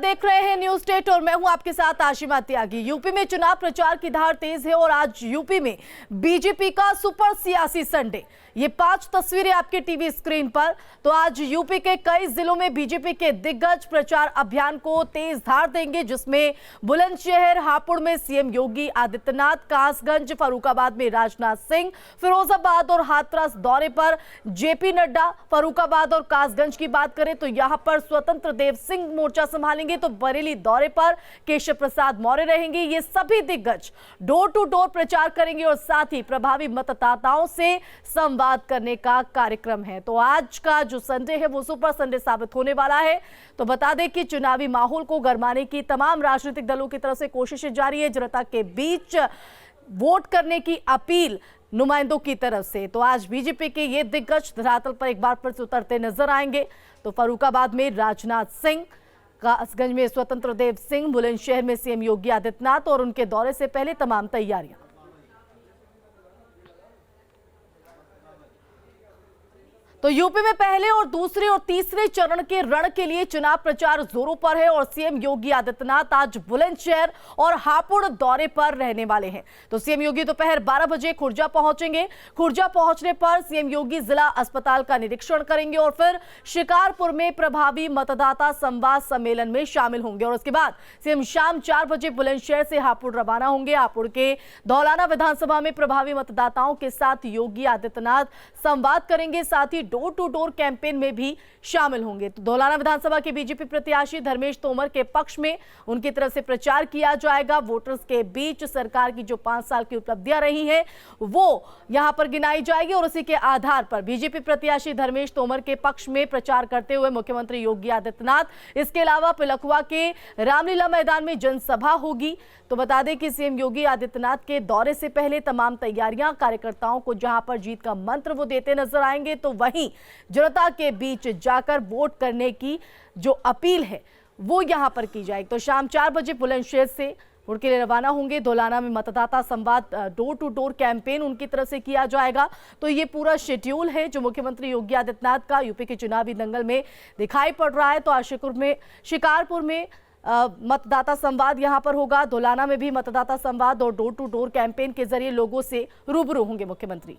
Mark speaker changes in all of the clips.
Speaker 1: देख रहे हैं न्यूज स्टेट और मैं हूं आपके साथ आशिमा त्यागी। यूपी में चुनाव प्रचार की धार तेज है और आज यूपी में बीजेपी का सुपर सियासी संडे। ये 5 तस्वीरें आपके टीवी स्क्रीन पर। तो आज यूपी के कई जिलों में बीजेपी के दिग्गज प्रचार अभियान को तेज धार देंगे, जिसमें बुलंदशहर हापुड़ में सीएम योगी आदित्यनाथ, कासगंज फर्रुखाबाद में राजनाथ सिंह, फिरोजाबाद और हाथरस दौरे पर जेपी नड्डा। फर्रुखाबाद और कासगंज की बात करें तो यहां पर स्वतंत्र देव सिंह मोर्चा संभालेंगे, तो बरेली दौरे पर केशव प्रसाद मौर्य रहेंगे। ये सभी दिग्गज डोर टू डोर प्रचार करेंगे और साथ ही प्रभावी मतदाताओं से संवाद करने का कार्यक्रम है। तो आज का जो संडे है वो सुपर संडे साबित होने वाला है। तो बता दें कि चुनावी माहौल को गरमाने की तमाम राजनीतिक दलों की तरफ से कोशिशें जारी है। जनता के बीच वोट करने की अपील नुमाइंदों की तरफ से। तो आज बीजेपी के ये दिग्गज धरातल पर एक बार फिर से उतरते नजर आएंगे। तो फर्रुखाबाद में राजनाथ सिंह, कासगंज में स्वतंत्र देव सिंह, बुलंदशहर में सीएम योगी आदित्यनाथ और उनके दौरे से पहले तमाम तैयारियां। तो यूपी में पहले और दूसरे और तीसरे चरण के रण के लिए चुनाव प्रचार जोरों पर है और सीएम योगी आदित्यनाथ आज बुलंदशहर और हापुड़ दौरे पर रहने वाले हैं। तो सीएम योगी दोपहर 12 बजे खुर्जा पहुंचेंगे। खुर्जा पहुंचने पर सीएम योगी जिला अस्पताल का निरीक्षण करेंगे और फिर शिकारपुर में प्रभावी मतदाता संवाद सम्मेलन में शामिल होंगे और उसके बाद सीएम शाम 4 बजे बुलंदशहर से हापुड़ रवाना होंगे। हापुड़ के धौलाना विधानसभा में प्रभावी मतदाताओं के साथ योगी आदित्यनाथ संवाद करेंगे, साथ ही डोर टू डोर कैंपेन में भी शामिल होंगे। तो धौलाना विधानसभा के बीजेपी प्रत्याशी धर्मेश तोमर के पक्ष में उनकी तरफ से प्रचार किया जाएगा। वोटर्स के बीच सरकार की जो 5 साल की उपलब्धियां रही हैं वो यहां पर गिनाई जाएगी और उसी के आधार पर बीजेपी प्रत्याशी धर्मेश तोमर के पक्ष में प्रचार करते हुए मुख्यमंत्री योगी आदित्यनाथ। इसके अलावा पिलखुआ के रामलीला मैदान में जनसभा होगी। तो बता दें कि सीएम योगी आदित्यनाथ के दौरे से पहले तमाम तैयारियां, कार्यकर्ताओं को जहां पर जीत का मंत्र वो देते नजर आएंगे, तो वहीं जनता के बीच जाकर वोट करने की जो अपील है वो यहां पर की जाएगी। तो शाम 4 बजे बुलंदशहर से उनके लिए रवाना होंगे। धौलाना में मतदाता संवाद, डोर टू डोर कैंपेन उनकी तरफ से किया जाएगा। तो ये पूरा शेड्यूल है जो मुख्यमंत्री योगी आदित्यनाथ का यूपी के चुनावी दंगल में दिखाई पड़ रहा है। तो आज शिकारपुर में मतदाता संवाद यहां पर होगा। धौलाना में भी मतदाता संवाद और डोर टू डोर कैंपेन के जरिए लोगों से रूबरू होंगे मुख्यमंत्री।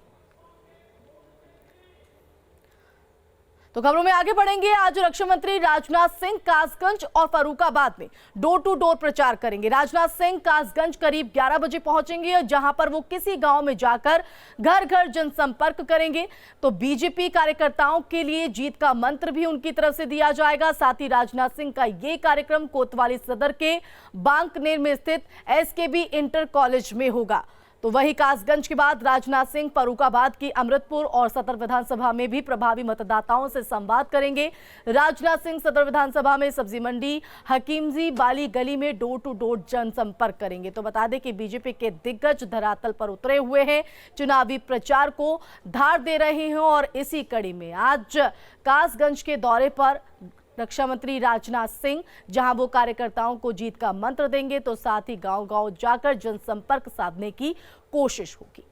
Speaker 1: तो खबरों में आगे बढ़ेंगे। आज रक्षा मंत्री राजनाथ सिंह कासगंज और फर्रुखाबाद में डोर टू डोर प्रचार करेंगे। राजनाथ सिंह कासगंज करीब 11 बजे पहुंचेंगे, जहां पर वो किसी गांव में जाकर घर घर जनसंपर्क करेंगे। तो बीजेपी कार्यकर्ताओं के लिए जीत का मंत्र भी उनकी तरफ से दिया जाएगा। साथ ही राजनाथ सिंह का ये कार्यक्रम कोतवाली सदर के बांकनेर में स्थित एसकेबी इंटर कॉलेज में होगा। तो वही कासगंज के बाद राजनाथ सिंह फर्रुखाबाद की अमृतपुर और सदर विधानसभा में भी प्रभावी मतदाताओं से संवाद करेंगे। राजनाथ सिंह सदर विधानसभा में सब्जी मंडी हकीमजी बाली गली में डोर टू डोर जनसंपर्क करेंगे। तो बता दें कि बीजेपी के दिग्गज धरातल पर उतरे हुए हैं, चुनावी प्रचार को धार दे रहे हैं और इसी कड़ी में आज कासगंज के दौरे पर रक्षा मंत्री राजनाथ सिंह जहां वो कार्यकर्ताओं को जीत का मंत्र देंगे, तो साथ ही गांव-गांव जाकर जनसंपर्क साधने की कोशिश होगी।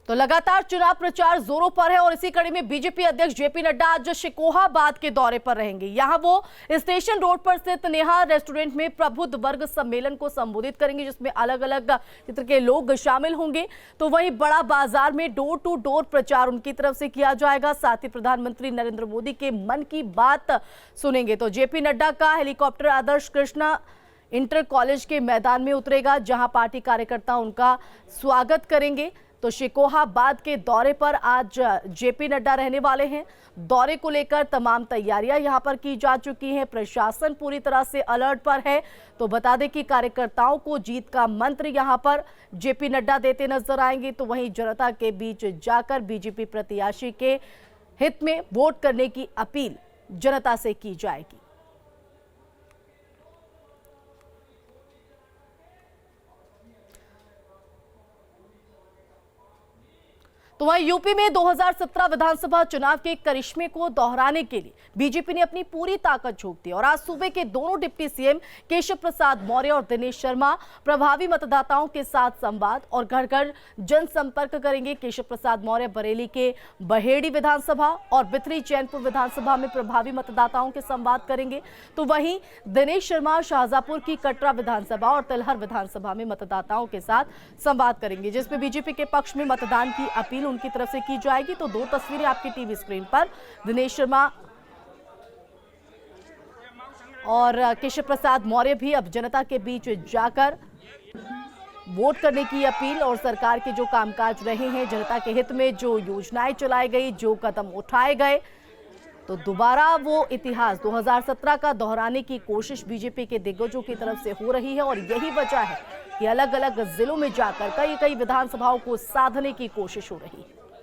Speaker 1: तो लगातार चुनाव प्रचार जोरों पर है और इसी कड़ी में बीजेपी अध्यक्ष जेपी नड्डा आज शिकोहाबाद के दौरे पर रहेंगे। यहां वो स्टेशन रोड पर स्थित नेहा रेस्टोरेंट में प्रबुद्ध वर्ग सम्मेलन को संबोधित करेंगे, जिसमें अलग अलग क्षेत्र के लोग शामिल होंगे। तो वहीं बड़ा बाजार में डोर टू डोर प्रचार उनकी तरफ से किया जाएगा। साथ ही प्रधानमंत्री नरेंद्र मोदी के मन की बात सुनेंगे। तो जेपी नड्डा का हेलीकॉप्टर आदर्श कृष्णा इंटर कॉलेज के मैदान में उतरेगा, जहां पार्टी कार्यकर्ता उनका स्वागत करेंगे। तो शिकोहाबाद के दौरे पर आज जेपी नड्डा रहने वाले हैं। दौरे को लेकर तमाम तैयारियां यहां पर की जा चुकी हैं। प्रशासन पूरी तरह से अलर्ट पर है। तो बता दें कि कार्यकर्ताओं को जीत का मंत्र यहां पर जेपी नड्डा देते नजर आएंगे। तो वहीं जनता के बीच जाकर बीजेपी प्रत्याशी के हित में वोट करने की अपील जनता से की जाएगी। तो वहीं यूपी में 2017 विधानसभा चुनाव के करिश्मे को दोहराने के लिए बीजेपी ने अपनी पूरी ताकत झोंक दी और आज सूबे के दोनों डिप्टी सीएम केशव प्रसाद मौर्य और दिनेश शर्मा प्रभावी मतदाताओं के साथ संवाद और घर घर जनसंपर्क करेंगे। केशव प्रसाद मौर्य बरेली के बहेड़ी विधानसभा और बिथरी चैनपुर विधानसभा में प्रभावी मतदाताओं के संवाद करेंगे, तो वहीं दिनेश शर्मा शाहजहांपुर की कटरा विधानसभा और तिलहर विधानसभा में मतदाताओं के साथ संवाद करेंगे, जिसमें बीजेपी के पक्ष में मतदान की अपील उनकी तरफ से की जाएगी। तो दो तस्वीरें आपकी टीवी स्क्रीन पर, दिनेश शर्मा और केशव प्रसाद मौर्य भी अब जनता के बीच जाकर वोट करने की अपील और सरकार के जो कामकाज रहे हैं, जनता के हित में जो योजनाएं चलाई गई, जो कदम उठाए गए, तो दोबारा वो इतिहास 2017 का दोहराने की कोशिश बीजेपी के दिग्गजों की तरफ से हो रही है और यही वजह है कि अलग अलग जिलों में जाकर कई विधानसभाओं को साधने की कोशिश हो रही है।